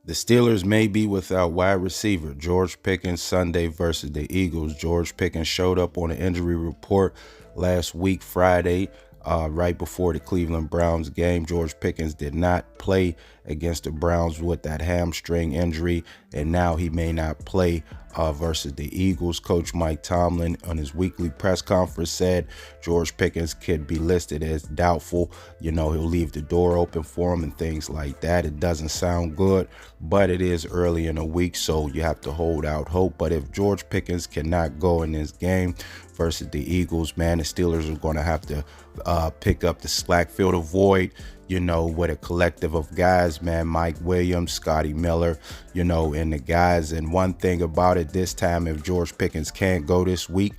The Steelers may be without wide receiver George Pickens Sunday versus the Eagles. George Pickens showed up on the injury report last week, Friday, right before the Cleveland Browns game. George Pickens did not play against the Browns with that hamstring injury, and now he may not play versus the Eagles. Coach Mike Tomlin on his weekly press conference said George Pickens could be listed as doubtful. He'll leave the door open for him and things like that. It doesn't sound good, but it is early in the week, so you have to hold out hope. But if George Pickens cannot go in this game versus the Eagles, man, the Steelers are going to have to pick up the slack, fill the void, with a collective of guys, man. Mike Williams, Scotty Miller, and the guys. And one thing about it this time, if George Pickens can't go this week,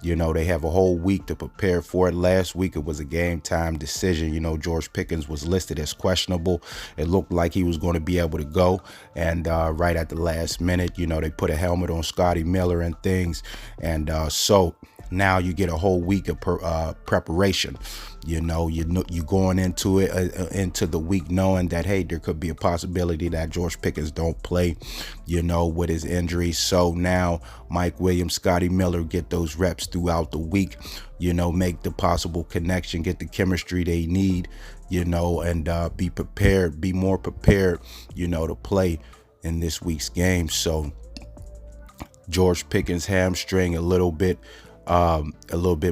they have a whole week to prepare for it. Last week, it was a game time decision. George Pickens was listed as questionable. It looked like he was going to be able to go. And right at the last minute, they put a helmet on Scotty Miller and things. And so now you get a whole week of preparation. You're going into it, into the week knowing that, hey, there could be a possibility that George Pickens don't play, with his injury. So now Mike Williams, Scotty Miller get those reps throughout the week, make the possible connection, get the chemistry they need, and be prepared, be more prepared, to play in this week's game. So George Pickens hamstring a little bit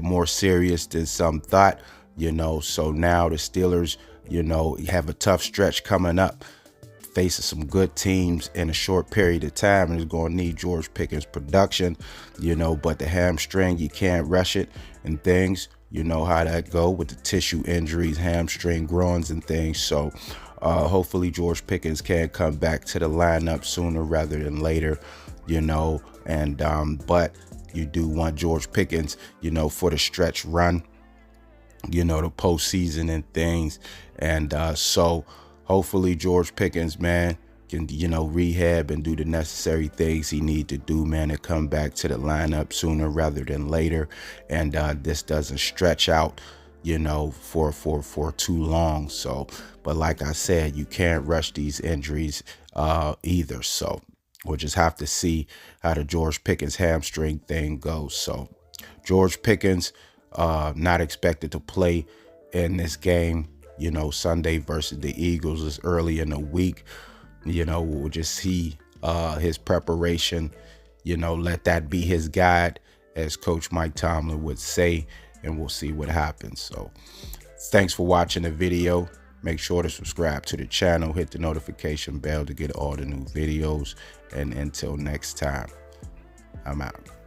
more serious than some thought, so now the Steelers, have a tough stretch coming up, facing some good teams in a short period of time, and is going to need George Pickens' production, but the hamstring, you can't rush it and things. You know how that go with the tissue injuries, hamstring groins and things. So hopefully George Pickens can come back to the lineup sooner rather than later, but you do want George Pickens, for the stretch run, the postseason and things. And so hopefully George Pickens, man, can, rehab and do the necessary things he need to do, man, to come back to the lineup sooner rather than later. And this doesn't stretch out, for too long. So, but like I said, you can't rush these injuries either. So we'll just have to see how the George Pickens hamstring thing goes. So George Pickens not expected to play in this game, Sunday versus the Eagles. Is early in the week. We'll just see his preparation, let that be his guide, as Coach Mike Tomlin would say, and we'll see what happens. So thanks for watching the video. Make sure to subscribe to the channel, hit the notification bell to get all the new videos. And until next time, I'm out.